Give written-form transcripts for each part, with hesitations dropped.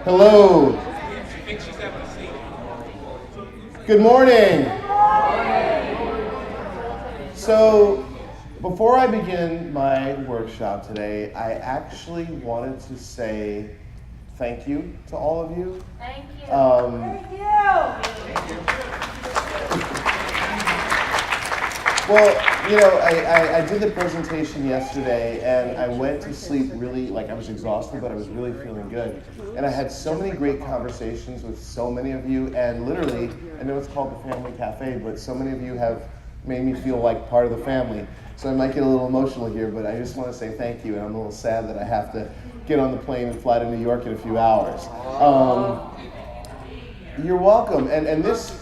Hello. Good morning. So, before I begin my workshop today, I actually wanted to say thank you to all of you. Thank you. Thank you. Well, you know, I did the presentation yesterday, and I went to sleep really, I was exhausted, but I was really feeling good. And I had so many great conversations with so many of you, and literally, I know it's called the Family Cafe, but so many of you have made me feel like part of the family. So I might get a little emotional here, but I just want to say thank you, and I'm a little sad that I have to get on the plane and fly to New York in a few hours. You're welcome, and this.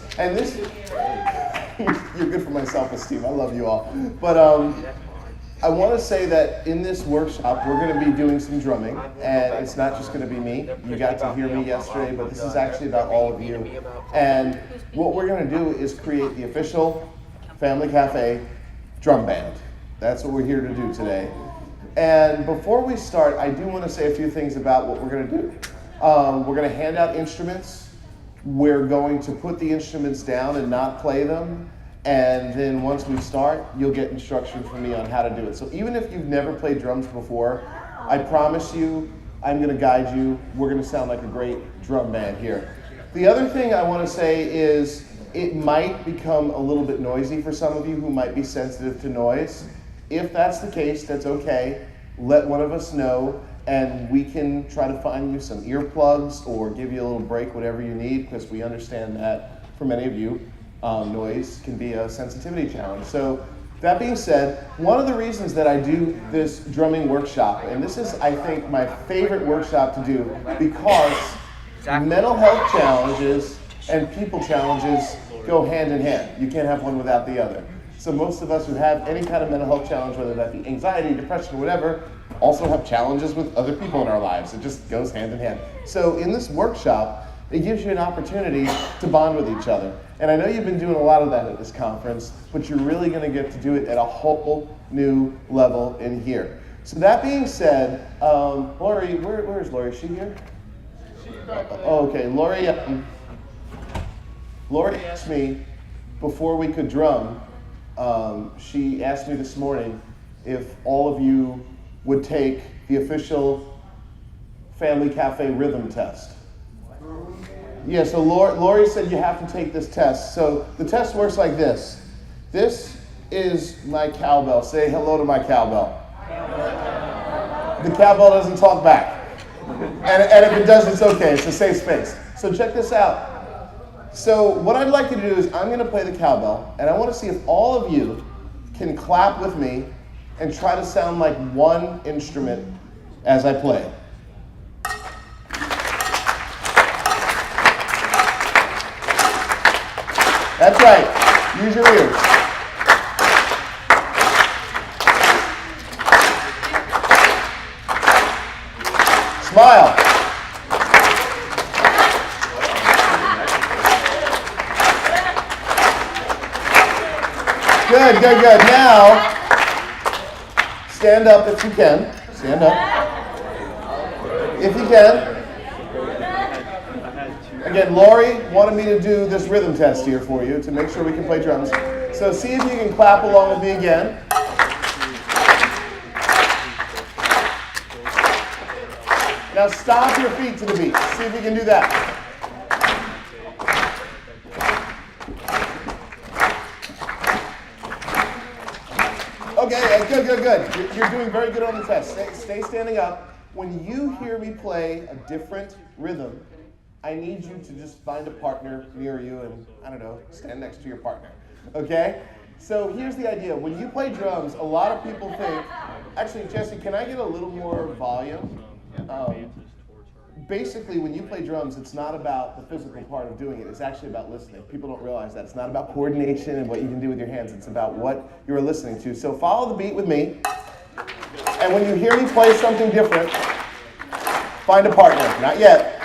You're good for my self-esteem. I love you all. But I want to say that in this workshop, we're going to be doing some drumming, and it's not just going to be me. You got to hear me yesterday, but this is actually about all of you. And what we're going to do is create the official Family Cafe drum band. That's what we're here to do today. And before we start, I do want to say a few things about what we're going to do. We're going to hand out instruments. We're going to put the instruments down and not play them, and then once we start, you'll get instructions from me on how to do it. So even if you've never played drums before, I promise you, I'm going to guide you. We're going to sound like a great drum band here. The other thing I want to say is it might become a little bit noisy for some of you who might be sensitive to noise. If that's the case, that's okay. Let one of us know, and we can try to find you some earplugs or give you a little break, whatever you need, because we understand that for many of you, noise can be a sensitivity challenge. So that being said, one of the reasons that I do this drumming workshop, and this is, I think, my favorite workshop to do, because mental health challenges and people challenges go hand in hand. You can't have one without the other. So most of us who have any kind of mental health challenge, whether that be anxiety, depression, whatever, also have challenges with other people in our lives. It just goes hand in hand. So in this workshop, it gives you an opportunity to bond with each other. And I know you've been doing a lot of that at this conference, but you're really going to get to do it at a whole new level in here. So that being said, Lori, where is Lori? Is she here? Oh, okay. Lori asked me before we could drum, she asked me this morning if all of you would take the official Family Cafe rhythm test. Yeah, so Lori said you have to take this test. So the test works like this. This is my cowbell. Say hello to my cowbell. The cowbell doesn't talk back. And if it does, it's okay. It's a safe space. So check this out. So what I'd like you to do is I'm going to play the cowbell, and I want to see if all of you can clap with me and try to sound like one instrument as I play. That's right. Use your ears. Smile. Good. Now, stand up if you can. Stand up. If you can. Again, Lori wanted me to do this rhythm test here for you to make sure we can play drums. So see if you can clap along with me again. Now stomp your feet to the beat. See if you can do that. Okay, good. You're doing very good on the test. Stay standing up. When you hear me play a different rhythm, I need you to just find a partner near you and, I don't know, stand next to your partner, okay? So here's the idea. When you play drums, a lot of people think, actually, Jesse, can I get a little more volume? Basically, when you play drums, it's not about the physical part of doing it. It's actually about listening. People don't realize that. It's not about coordination and what you can do with your hands. It's about what you're listening to. So follow the beat with me. And when you hear me play something different, find a partner. Not yet.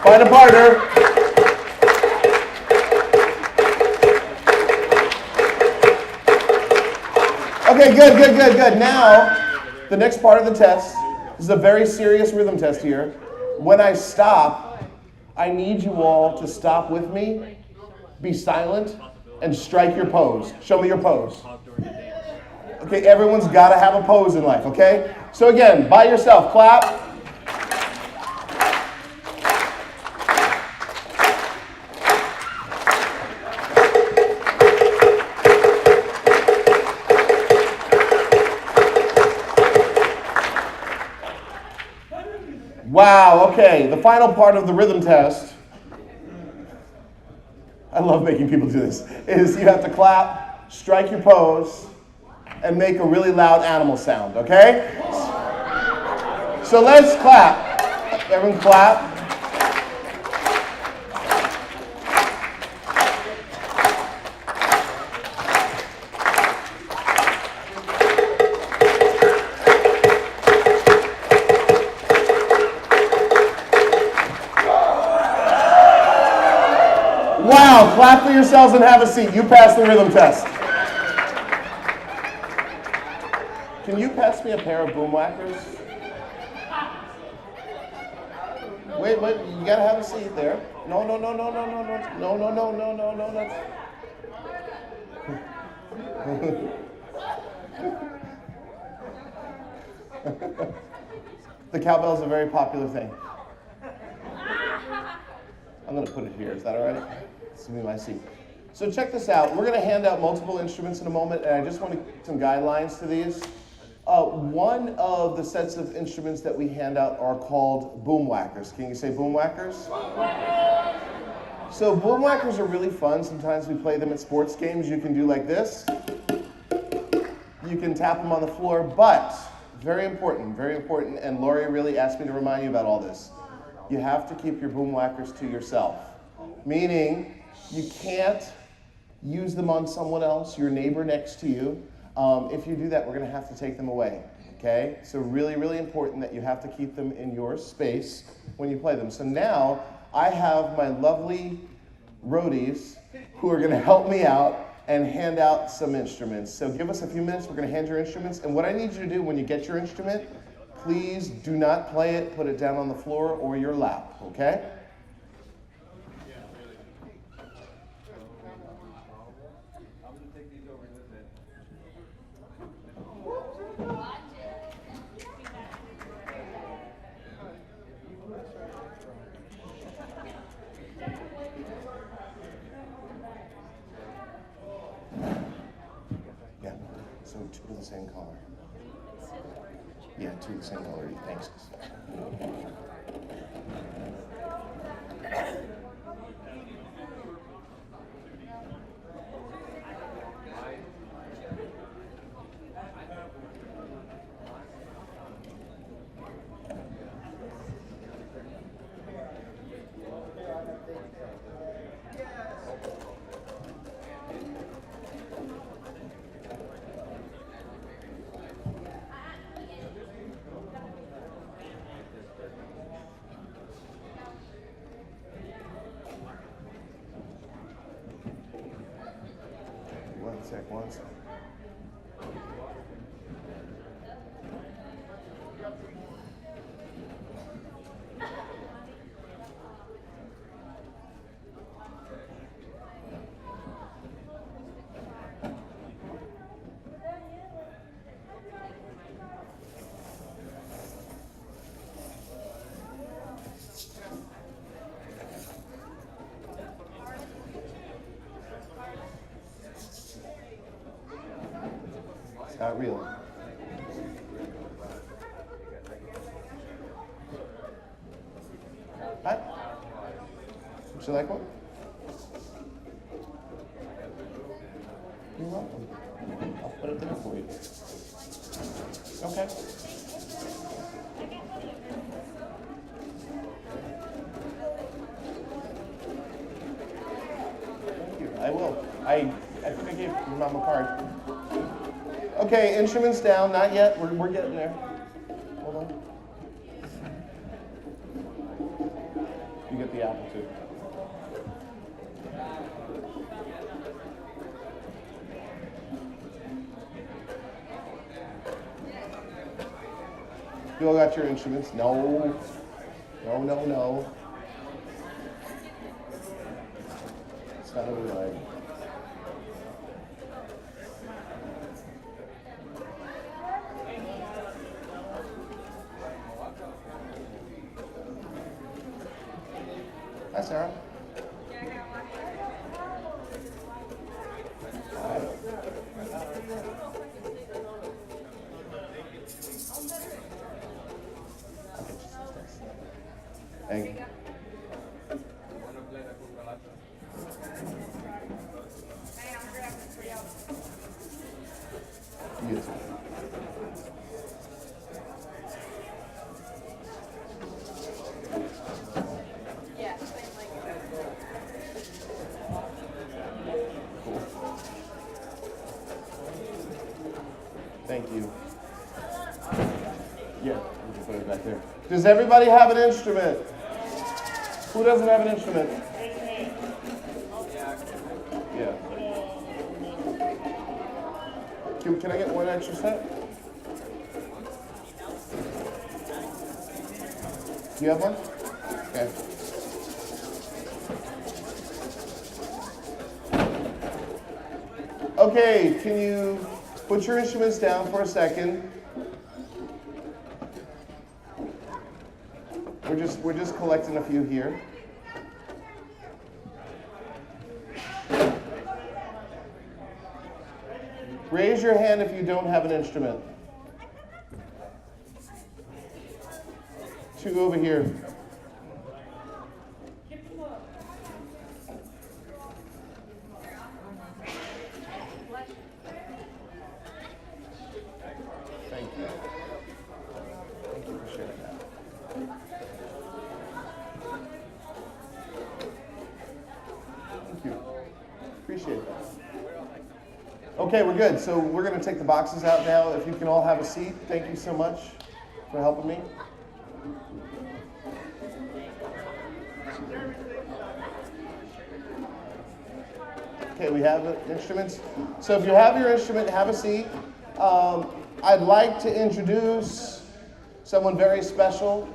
Find a partner. Okay, good. Now, the next part of the test, this is a very serious rhythm test here. When I stop, I need you all to stop with me, be silent, and strike your pose. Show me your pose. Okay, everyone's got to have a pose in life, okay? So again, by yourself, clap. Wow, okay, the final part of the rhythm test, I love making people do this, is you have to clap, strike your pose, and make a really loud animal sound, okay? So let's clap. Everyone clap. Wow, clap for yourselves and have a seat. You passed the rhythm test. Can you pass me a pair of boom whackers? Wait, you gotta have a seat there. No, that's... The cowbell is a very popular thing. I'm gonna put it here, is that all right? This will be my seat. So check this out. We're gonna hand out multiple instruments in a moment, and I just want to give some guidelines to these. One of the sets of instruments that we hand out are called boom whackers. Can you say boom whackers? So boom whackers are really fun. Sometimes we play them at sports games. You can do like this. You can tap them on the floor, but very important, and Lori really asked me to remind you about all this. You have to keep your boom whackers to yourself. Meaning, you can't use them on someone else, your neighbor next to you. If you do that, we're going to have to take them away, okay? So really, really important that you have to keep them in your space when you play them. So now, I have my lovely roadies who are going to help me out and hand out some instruments. So give us a few minutes, we're going to hand your instruments. And what I need you to do when you get your instrument, please do not play it, put it down on the floor or your lap, okay? Yeah, so two of the same color. Yeah, two of the same color. Thanks. One sec. Not real. Hi. Would you like one? You're welcome. I'll put it there for you. Okay. Thank you. I will. I think I gave your mom a card. Okay, instruments down, not yet. We're getting there. Hold on. You get the apple too. You all got your instruments? No. No. It's not really right. Hi, Sarah. Thank you. Yes. Thank you. Yeah, we can put it back there. Does everybody have an instrument? Who doesn't have an instrument? Yeah. Can I get one extra set? Do you have one? Okay. Okay, can you put your instruments down for a second? We're just collecting a few here. Raise your hand if you don't have an instrument. 2 over here. Thank you. Thank you for sharing that. Thank you. Appreciate that. Okay, we're good. So we're going to take the boxes out now. If you can all have a seat. Thank you so much for helping me. Okay, we have instruments. So if you have your instrument, have a seat. I'd like to introduce someone very special,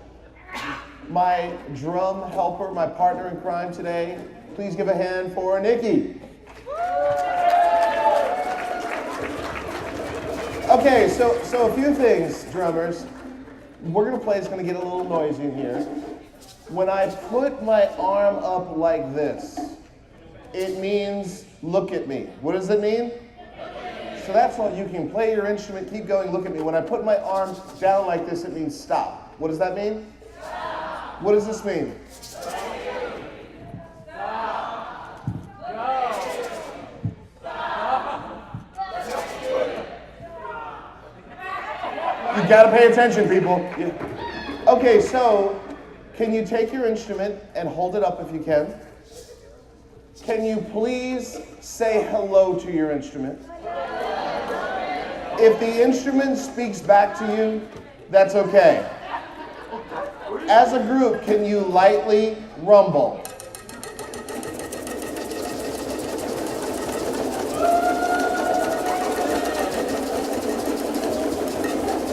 my drum helper, my partner in crime today. Please give a hand for Nikki. Okay, so a few things, drummers. We're gonna play, it's gonna get a little noisy in here. When I put my arm up like this, it means look at me. What does it mean? So that's all. You can play your instrument, keep going, look at me. When I put my arm down like this, it means stop. What does that mean? Stop. What does this mean? You gotta pay attention, people. Yeah. Okay, so can you take your instrument and hold it up if you can? Can you please say hello to your instrument? If the instrument speaks back to you, that's okay. As a group, can you lightly rumble?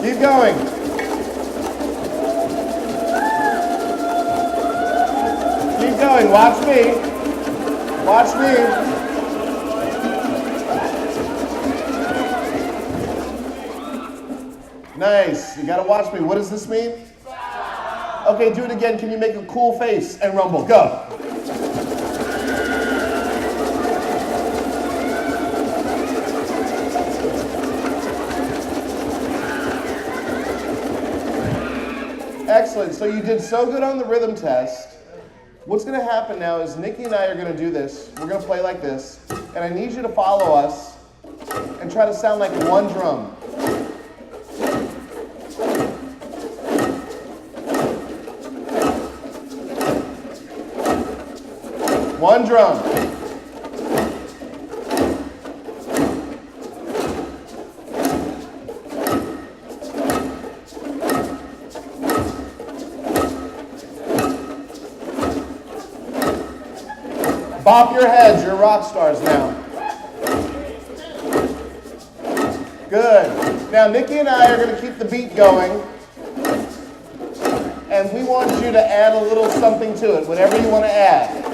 Keep going. Keep going. Watch me. Watch me. Nice. You gotta watch me. What does this mean? Okay, do it again. Can you make a cool face and rumble? Go. Excellent. So you did so good on the rhythm test. What's going to happen now is Nikki and I are going to do this. We're going to play like this. And I need you to follow us and try to sound like one drum. One drum. Bop your heads, you're rock stars now. Good. Now Nikki and I are going to keep the beat going. you to add a little something to it, whatever you want to add.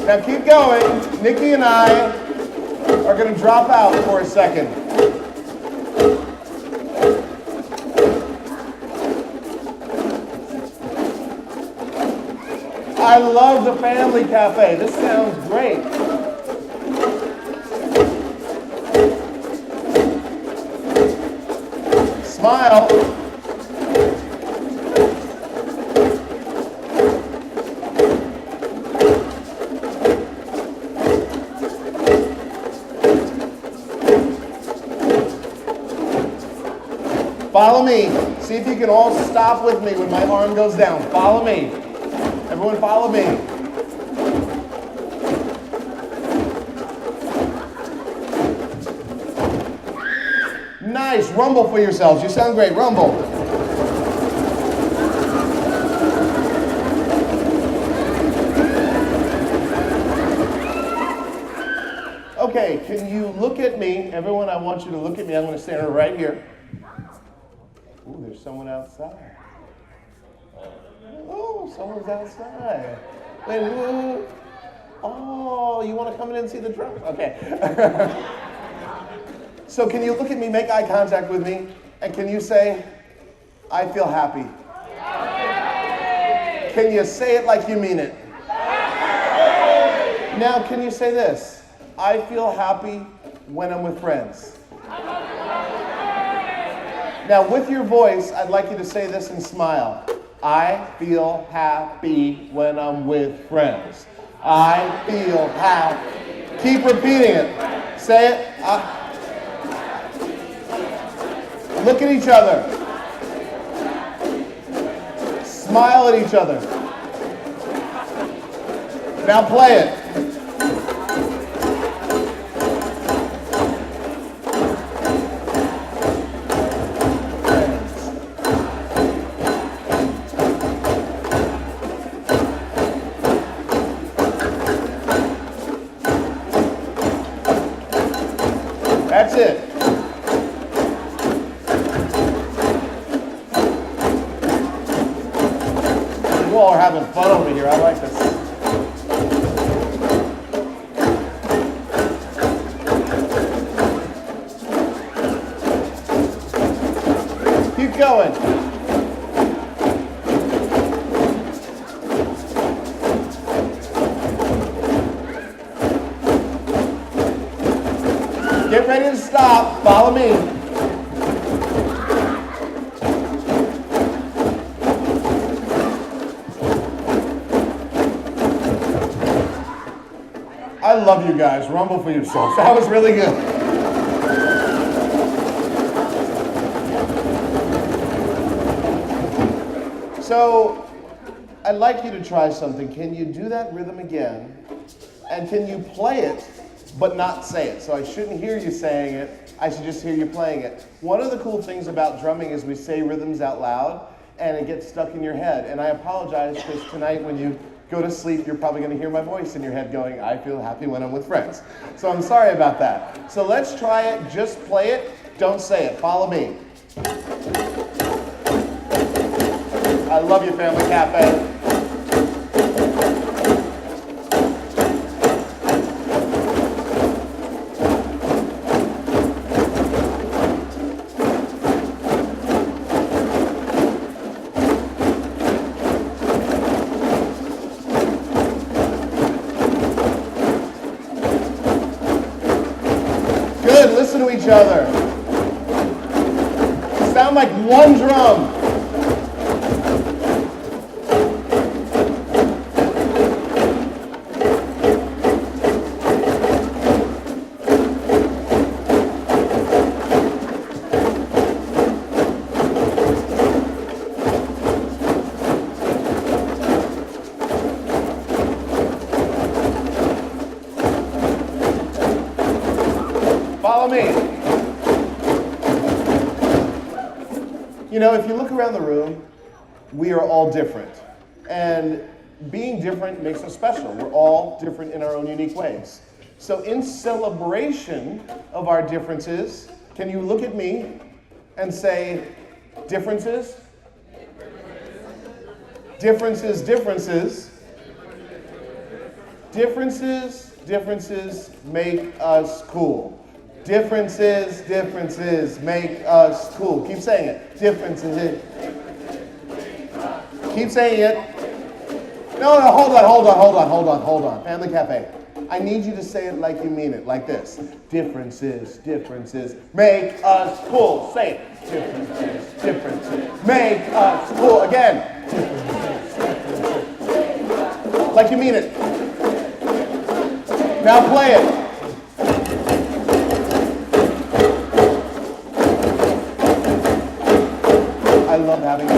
Now keep going. Nikki and I are going to drop out for a second. I love the family cafe. This sounds great. Smile. Follow me. See if you can all stop with me when my arm goes down. Follow me. Everyone follow me. Nice. Rumble for yourselves. You sound great. Rumble. Okay, can you look at me? Everyone, I want you to look at me. I'm going to stand right here. Ooh, there's someone outside. Oh, someone's outside. Wait, who? Oh, you want to come in and see the drums? Okay. So can you look at me, make eye contact with me, and can you say, I feel happy? Can you say it like you mean it? Now, can you say this? I feel happy when I'm with friends. Now, with your voice, I'd like you to say this and smile. I feel happy when I'm with friends. I feel happy. Keep repeating it. Say it. Look at each other. Smile at each other. Now play it. That's it. You all are having fun over here. I like this. Keep going. Get ready to stop. Follow me. I love you guys. Rumble for yourselves. That was really good. So, I'd like you to try something. Can you do that rhythm again? And can you play it but not say it? So I shouldn't hear you saying it, I should just hear you playing it. One of the cool things about drumming is we say rhythms out loud and it gets stuck in your head. And I apologize because tonight when you go to sleep, you're probably going to hear my voice in your head going, I feel happy when I'm with friends. So I'm sorry about that. So let's try it, just play it, don't say it. Follow me. I love you, Family Cafe. Good, listen to each other. Sound like one drum. You know, if you look around the room, we are all different. And being different makes us special. We're all different in our own unique ways. So in celebration of our differences, can you look at me and say, differences? Differences, differences. Differences, differences make us cool. Differences, differences make us cool. Keep saying it. Differences. Keep saying it. No, hold on. Family Cafe. I need you to say it like you mean it, like this. Differences, differences make us cool. Say it. Differences, differences make us cool. Again. Differences, differences. Like you mean it. Now play it. I love having you.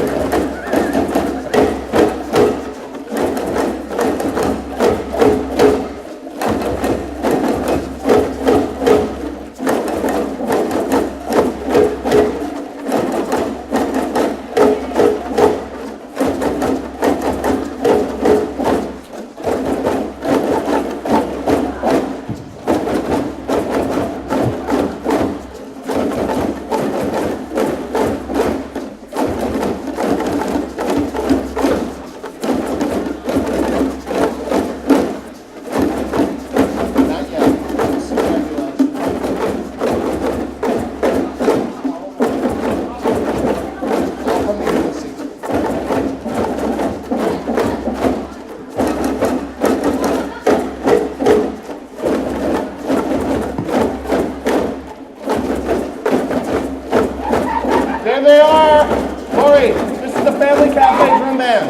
There they are. Lori, this is the Family Cafe Drum Band.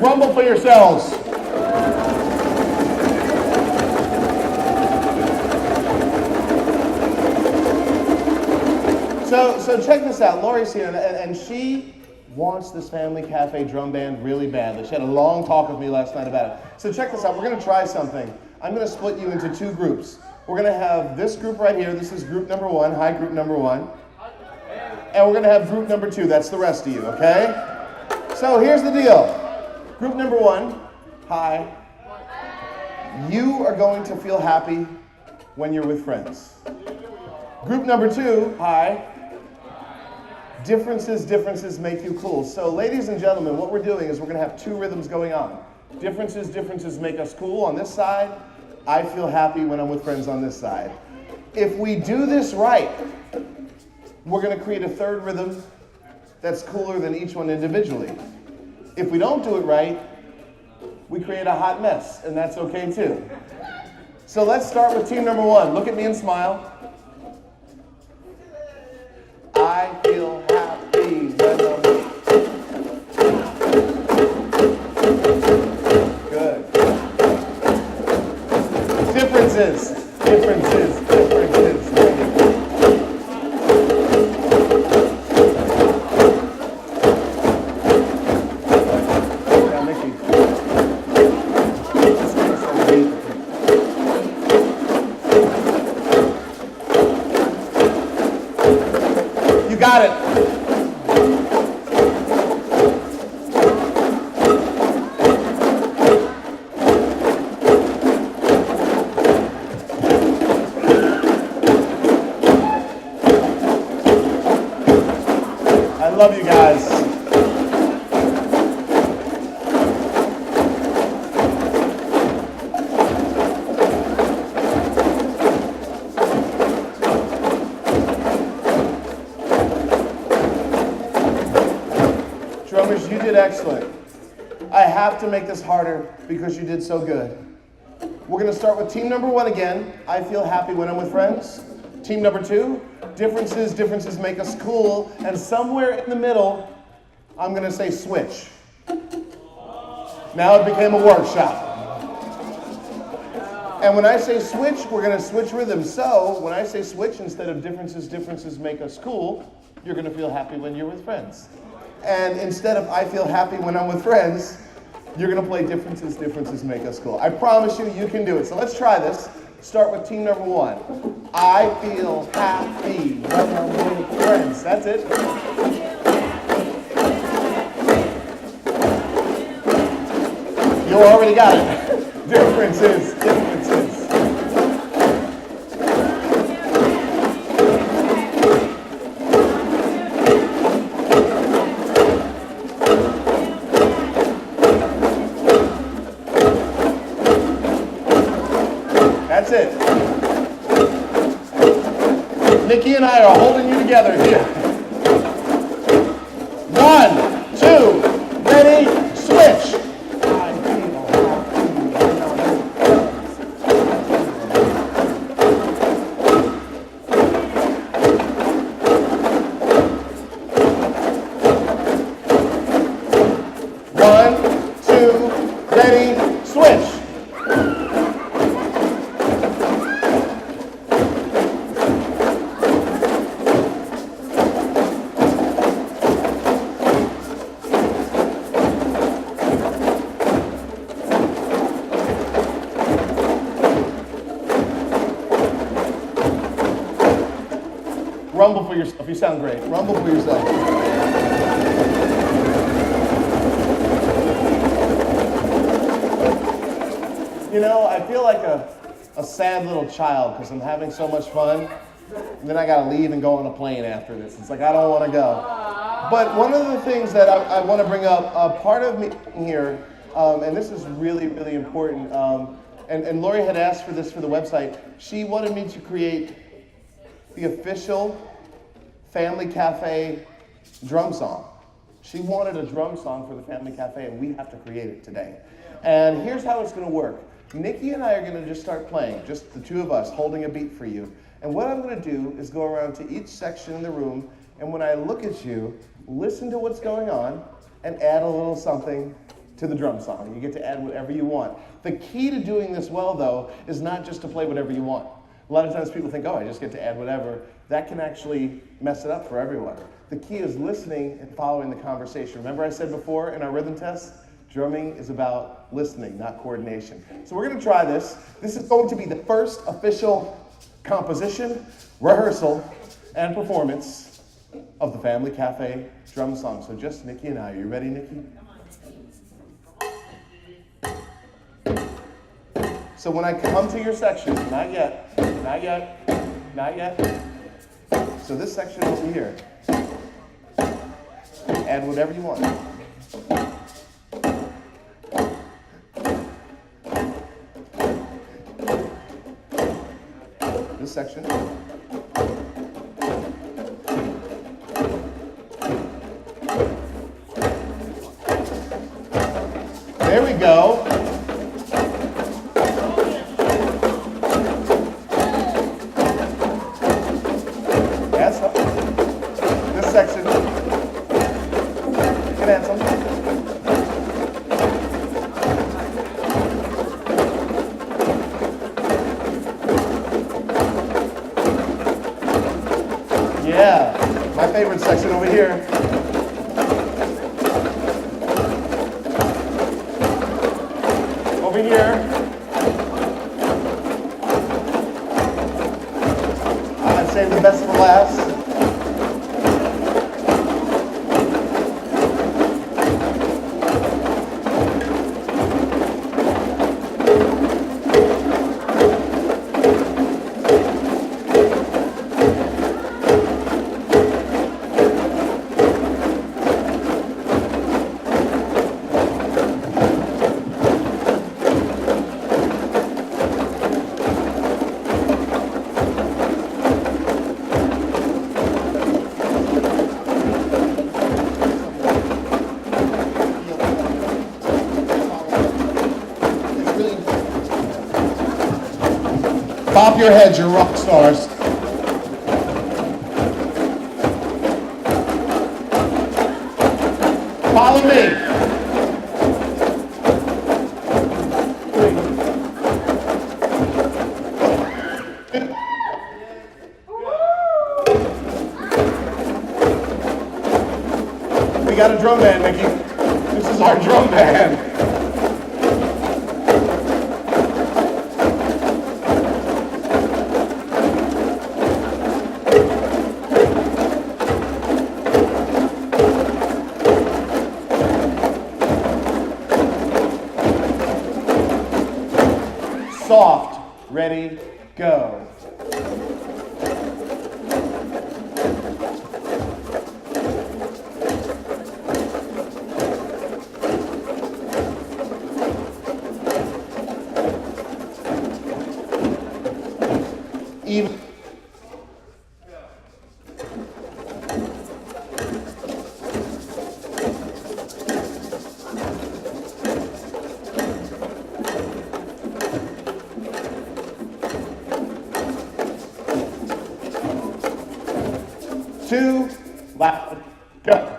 Rumble for yourselves. So check this out. Lori's here, and she wants this Family Cafe Drum Band really badly. She had a long talk with me last night about it. So check this out. We're going to try something. I'm going to split you into two groups. We're going to have this group right here. This is group number one. Hi, group number one. And we're going to have group number two. That's the rest of you, okay? So here's the deal. Group number one, hi. You are going to feel happy when you're with friends. Group number two, hi. Differences make you cool. So ladies and gentlemen, what we're doing is we're going to have two rhythms going on. Differences make us cool on this side. I feel happy when I'm with friends on this side. If we do this right, we're going to create a third rhythm that's cooler than each one individually. If we don't do it right, we create a hot mess, and that's okay too. So let's start with team number one. Look at me and smile. I feel happy when I'm with Good. Differences. Yeah, Mickey. You got it. I love you guys. Drummers, you did excellent. I have to make this harder because you did so good. We're going to start with team number one again. I feel happy when I'm with friends. Team number two, differences make us cool. And somewhere in the middle, I'm going to say switch. Now it became a workshop. And when I say switch, we're going to switch rhythms. So when I say switch, instead of differences make us cool, you're going to feel happy when you're with friends. And instead of I feel happy when I'm with friends, You're going to play differences, differences make us cool. I promise you, you can do it. So let's try this. Start with team number one. I feel happy when I'm with friends. That's it. You already got it. Differences, differences. That's it. Nikki and I are holding you together here. 1, 2, ready, switch. Rumble for yourself. You sound great. Rumble for yourself. You know, I feel like a sad little child because I'm having so much fun. And then I got to leave and go on a plane after this. It's like, I don't want to go. But one of the things that I want to bring up, part of me here, and this is really, really important, and Lori had asked for this for the website. She wanted me to create the official Family Cafe drum song. She wanted a drum song for the Family Cafe, and we have to create it today. And here's how it's going to work. Nikki and I are going to just start playing, just the two of us, holding a beat for you. And what I'm going to do is go around to each section in the room, and when I look at you, listen to what's going on, and add a little something to the drum song. You get to add whatever you want. The key to doing this well, though, is not just to play whatever you want. A lot of times people think, oh, I just get to add whatever. That can actually mess it up for everyone. The key is listening and following the conversation. Remember I said before in our rhythm test, drumming is about listening, not coordination. So we're going to try this. This is going to be the first official composition, rehearsal, and performance of the Family Cafe drum song. So just Nikki and I. Are you ready, Nikki? So when I come to your section, not yet, not yet, not yet. So this section over here, add whatever you want. This section. There we go. This section. You can add some. Yeah, my favorite section over here. Over here. I'd save the best for last. Pop your heads, you're rock stars. Follow me. We got a drum band, Nikki. This is our drum band. soft, ready, go. Even. Two, loud, go.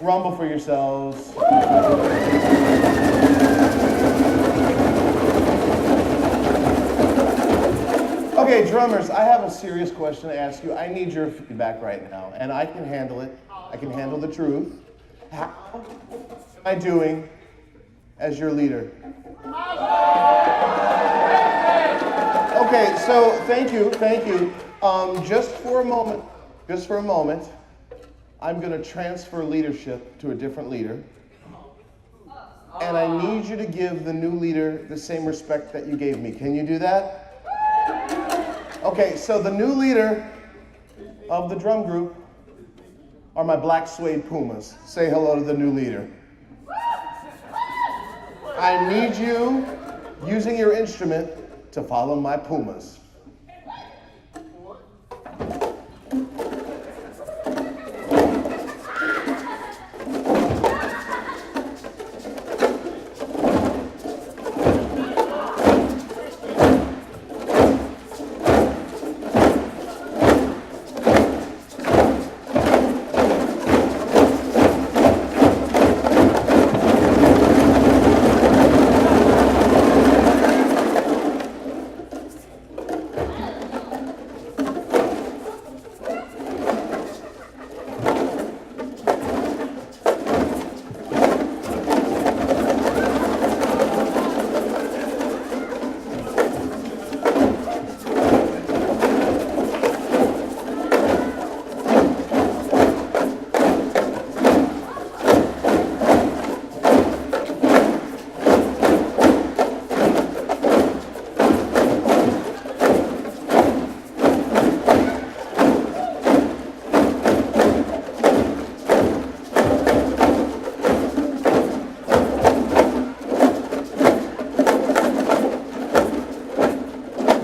Rumble for yourselves. Okay, drummers, I have a serious question to ask you. I need your feedback right now, and I can handle it. I can handle the truth. How am I doing as your leader? Okay, so thank you. Just for a moment, I'm going to transfer leadership to a different leader. And I need you to give the new leader the same respect that you gave me. Can you do that? Okay, so the new leader of the drum group are my black suede Pumas. Say hello to the new leader. I need you, using your instrument, to follow my Pumas.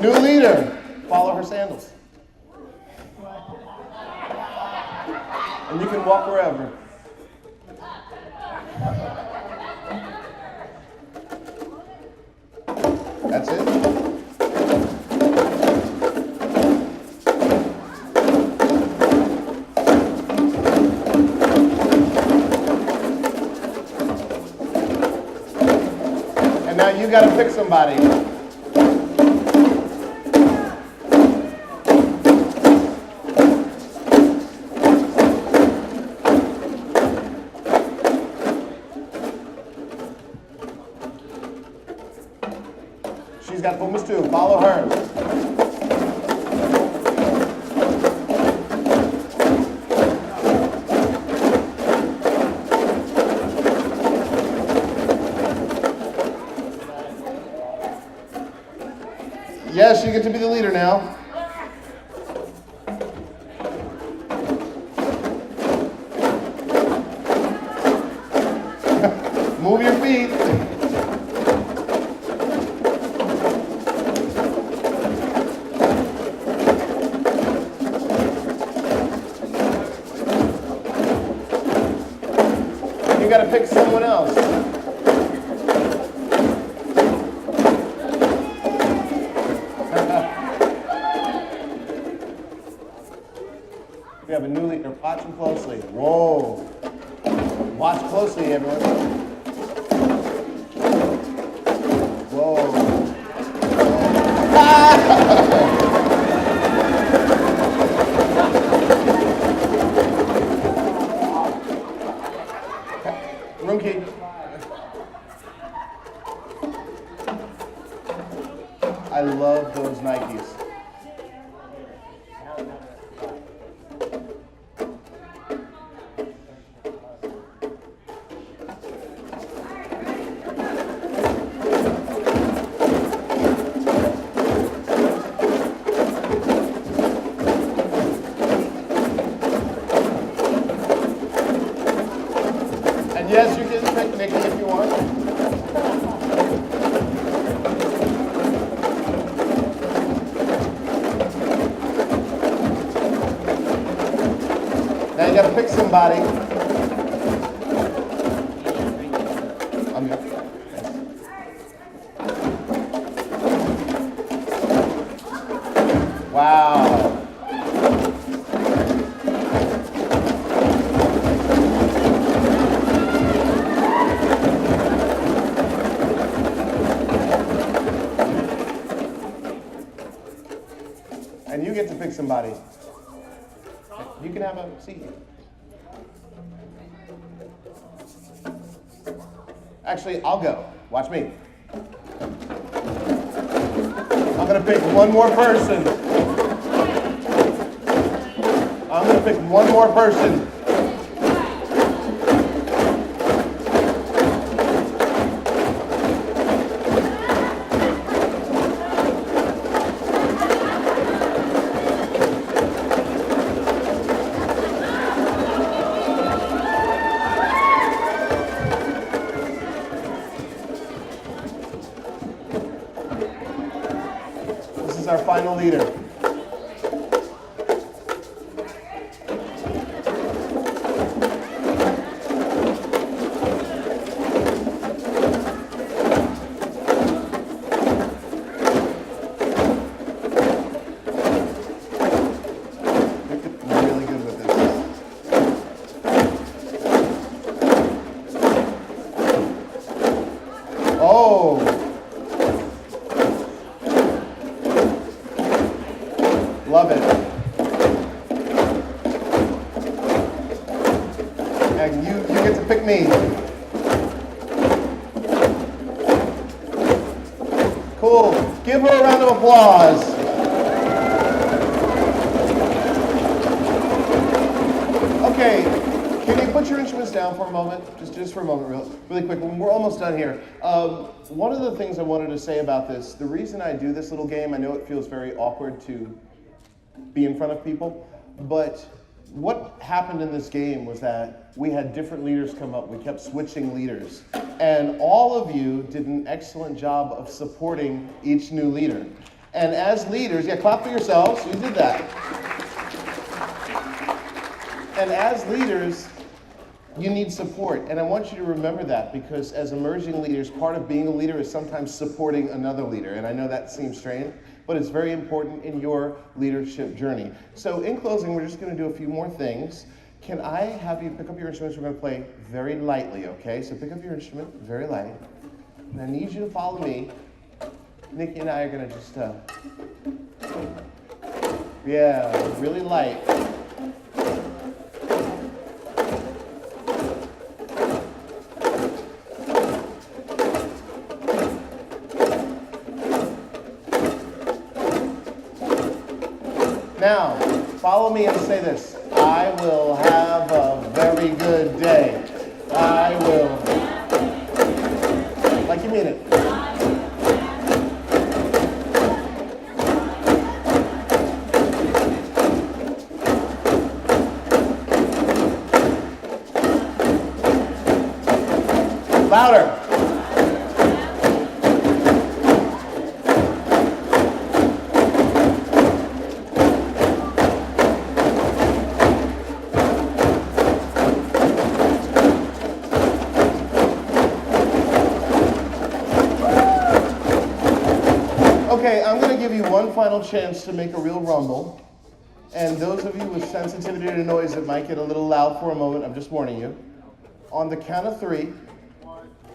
New leader, follow her sandals. And you can walk wherever. That's it. And now you got to pick somebody. She's got Pumas too. Follow her. Yes, you get to be the leader now. Move your feet. You got to pick someone else. have a new leader. Watch him closely. Whoa. Watch closely, everyone. Whoa. Room key. I love those Nikes. And yes, you can pick Nikki if you want. Now you gotta pick somebody. I'm good. Wow. And you get to pick somebody. You can have a seat. Actually, I'll go. Watch me. I'm going to pick one more person. I'm going to pick one more person. This is our final leader. Really good with this. Oh. Love it. And you get to pick me. Cool. Give her a round of applause. Okay, can you put your instruments down for a moment? Just for a moment, really quick. We're almost done here. One of the things I wanted to say about this, the reason I do this little game, I know it feels very awkward to be in front of people, but what happened in this game was that we had different leaders come up. We kept switching leaders, and all of you did an excellent job of supporting each new leader. And as leaders, yeah, clap for yourselves. You did that. And as leaders, you need support, and I want you to remember that, because as emerging leaders, part of being a leader is sometimes supporting another leader, and I know that seems strange, but it's very important in your leadership journey. So in closing, we're just going to do a few more things. Can I have you pick up your instruments? We're going to play very lightly, okay? So pick up your instrument, very light, and I need you to follow me. Nikki and I are going to just, yeah, really light. Now, follow me and say this. I will have a very good day. I will. Like you mean it. Louder. Okay, I'm going to give you one final chance to make a real rumble. And those of you with sensitivity to noise, it might get a little loud for a moment. I'm just warning you. On the count of 3,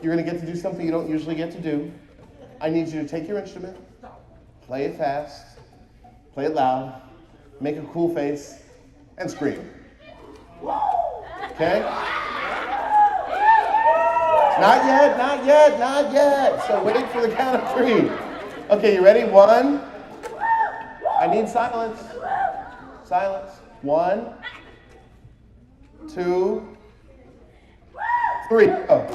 you're going to get to do something you don't usually get to do. I need you to take your instrument, play it fast, play it loud, make a cool face, and scream. Okay? Not yet, not yet, not yet. So wait for the count of 3. Okay, you ready? 1. I need silence. Silence. 1, 2, 3. Oh.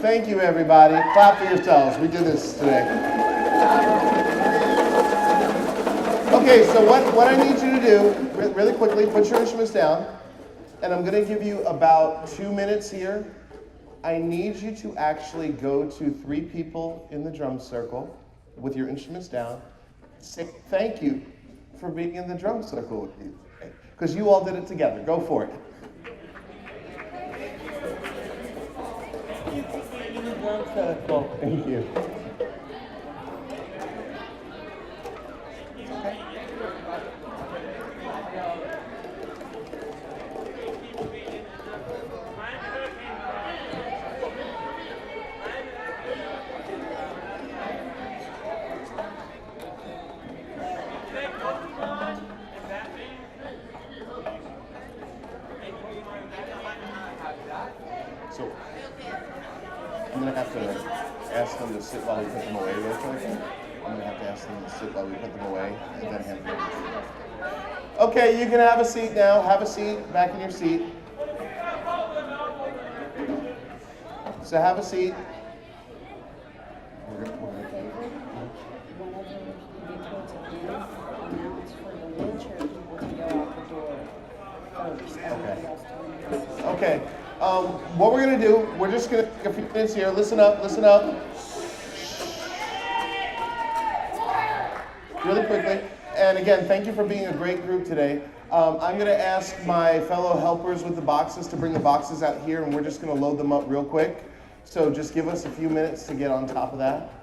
Thank you, everybody. Clap for yourselves. We did this today. Okay, so what I need you to do, really quickly, put your instruments down. And I'm going to give you about 2 minutes here. I need you to actually go to 3 people in the drum circle with your instruments down. Say thank you for being in the drum circle with me. Because you all did it together. Go for it. Thank you. So I'm going to have to ask them to sit while we put them away real quick. I'm going to have to ask them to sit while we put them away and then hand them over. Okay, you can have a seat now. Have a seat, back in your seat. So have a seat. Okay. What we're going to do, we're just going to take a few minutes here. Listen up, listen up. Really quickly. And again, thank you for being a great group today. I'm going to ask my fellow helpers with the boxes to bring the boxes out here, and we're just going to load them up real quick. So just give us a few minutes to get on top of that.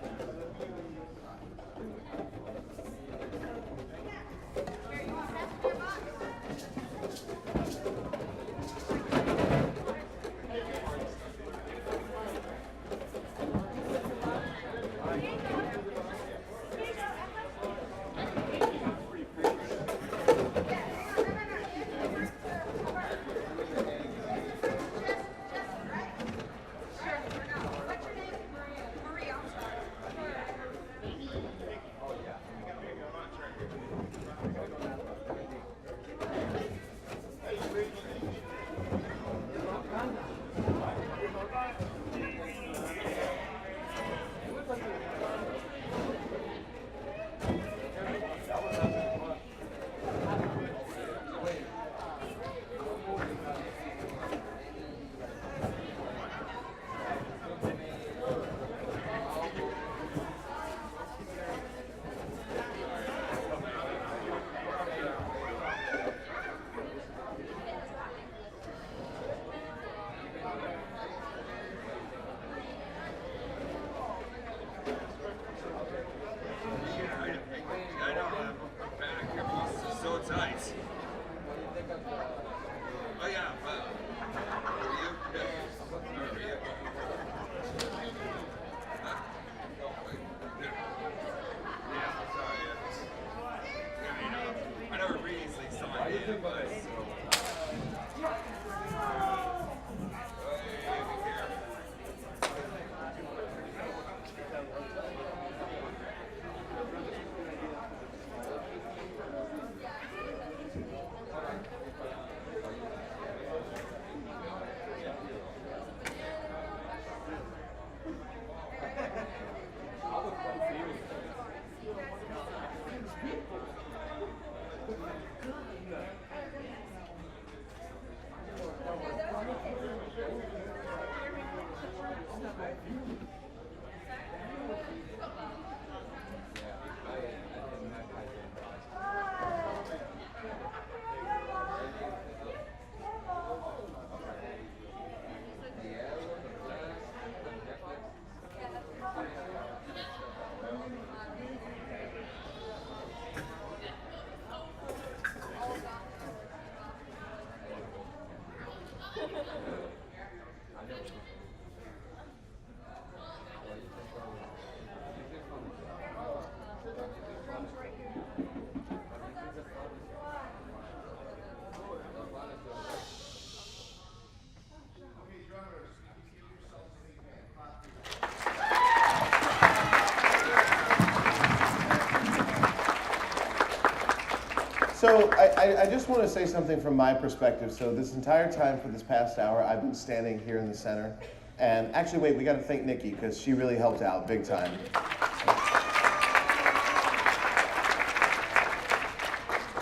So I just want to say something from my perspective. So this entire time for this past hour, I've been standing here in the center. And actually, wait, we got to thank Nikki because she really helped out big time.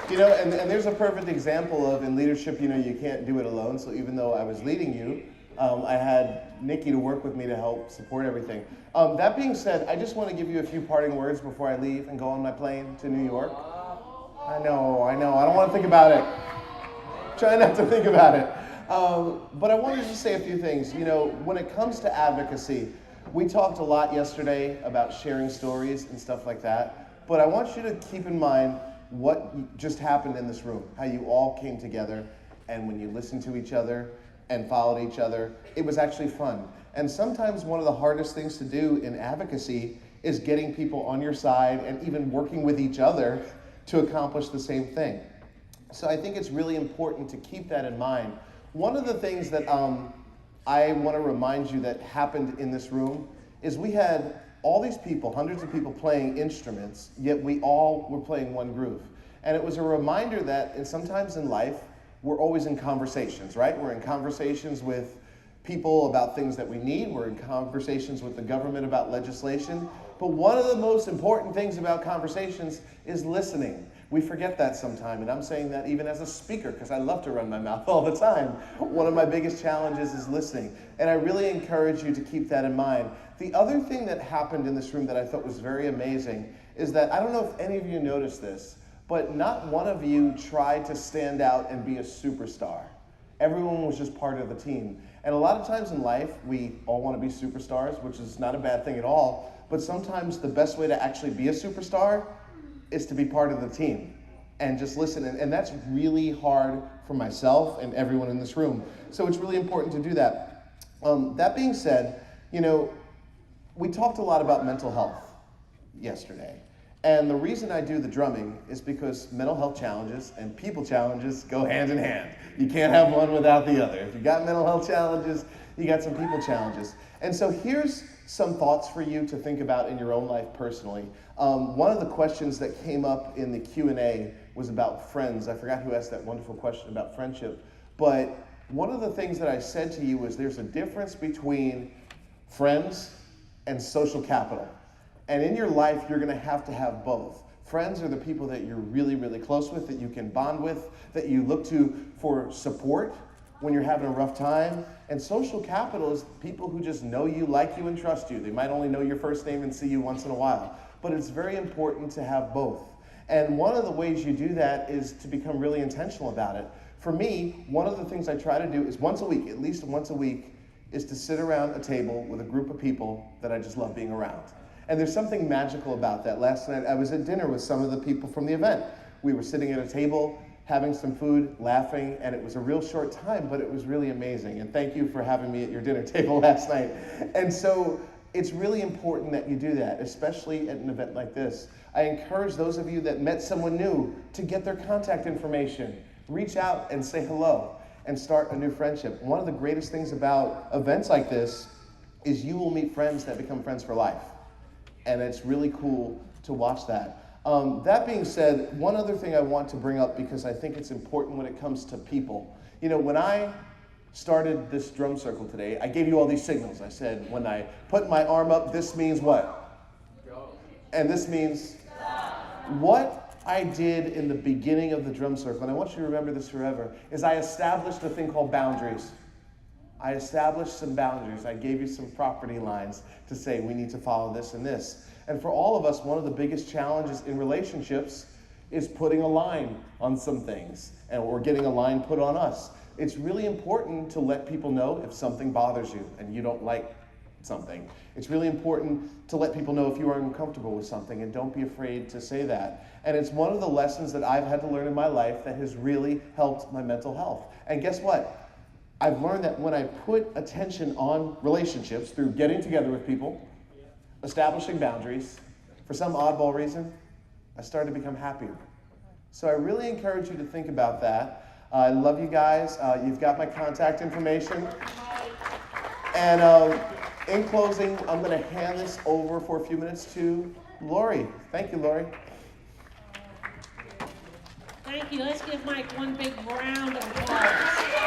You know, and there's a perfect example of in leadership, you know, you can't do it alone. So even though I was leading you, I had Nikki to work with me to help support everything. That being said, I just want to give you a few parting words before I leave and go on my plane to New York. I know. I don't want to think about it. Try not to think about it. But I wanted to say a few things. You know, when it comes to advocacy, we talked a lot yesterday about sharing stories and stuff like that. But I want you to keep in mind what just happened in this room, how you all came together, and when you listened to each other and followed each other, it was actually fun. And sometimes one of the hardest things to do in advocacy is getting people on your side and even working with each other to accomplish the same thing. So I think it's really important to keep that in mind. One of the things that I want to remind you that happened in this room is we had all these people, hundreds of people playing instruments, yet we all were playing one groove. And it was a reminder that sometimes in life, we're always in conversations, right? We're in conversations with people about things that we need. We're in conversations with the government about legislation. But one of the most important things about conversations is listening. We forget that sometime, and I'm saying that even as a speaker, because I love to run my mouth all the time. One of my biggest challenges is listening, and I really encourage you to keep that in mind. The other thing that happened in this room that I thought was very amazing is that, I don't know if any of you noticed this, but not one of you tried to stand out and be a superstar. Everyone was just part of the team. And a lot of times in life, we all want to be superstars, which is not a bad thing at all, but sometimes the best way to actually be a superstar is to be part of the team and just listen. And that's really hard for myself and everyone in this room. So it's really important to do that. That being said, you know, we talked a lot about mental health yesterday. And the reason I do the drumming is because mental health challenges and people challenges go hand in hand. You can't have one without the other. If you got mental health challenges, you got some people challenges. And so here's some thoughts for you to think about in your own life personally. One of the questions that came up in the Q&A was about friends. I forgot who asked that wonderful question about friendship. But one of the things that I said to you was there's a difference between friends and social capital. And in your life, you're going to have both. Friends are the people that you're really, really close with, that you can bond with, that you look to for support when you're having a rough time. And social capital is people who just know you, like you, and trust you. They might only know your first name and see you once in a while. But it's very important to have both. And one of the ways you do that is to become really intentional about it. For me, one of the things I try to do is once a week, at least once a week, is to sit around a table with a group of people that I just love being around. And there's something magical about that. Last night, I was at dinner with some of the people from the event. We were sitting at a table, having some food, laughing, and it was a real short time, but it was really amazing. And thank you for having me at your dinner table last night. And so it's really important that you do that, especially at an event like this. I encourage those of you that met someone new to get their contact information. Reach out and say hello and start a new friendship. One of the greatest things about events like this is you will meet friends that become friends for life. And it's really cool to watch that. That being said, one other thing I want to bring up because I think it's important when it comes to people. You know, when I started this drum circle today, I gave you all these signals. I said, when I put my arm up, this means what? Go. And this means what I did in the beginning of the drum circle, and I want you to remember this forever, is I established a thing called boundaries. I established some boundaries. I gave you some property lines to say we need to follow this and this. And for all of us, one of the biggest challenges in relationships is putting a line on some things, or getting a line put on us. It's really important to let people know if something bothers you and you don't like something. It's really important to let people know if you are uncomfortable with something, and don't be afraid to say that. And it's one of the lessons that I've had to learn in my life that has really helped my mental health. And guess what? I've learned that when I put attention on relationships through getting together with people, establishing boundaries, for some oddball reason, I started to become happier. So I really encourage you to think about that. I love you guys. You've got my contact information. And in closing, I'm going to hand this over for a few minutes to Lori. Thank you, Lori. Thank you. Let's give Mike one big round of applause.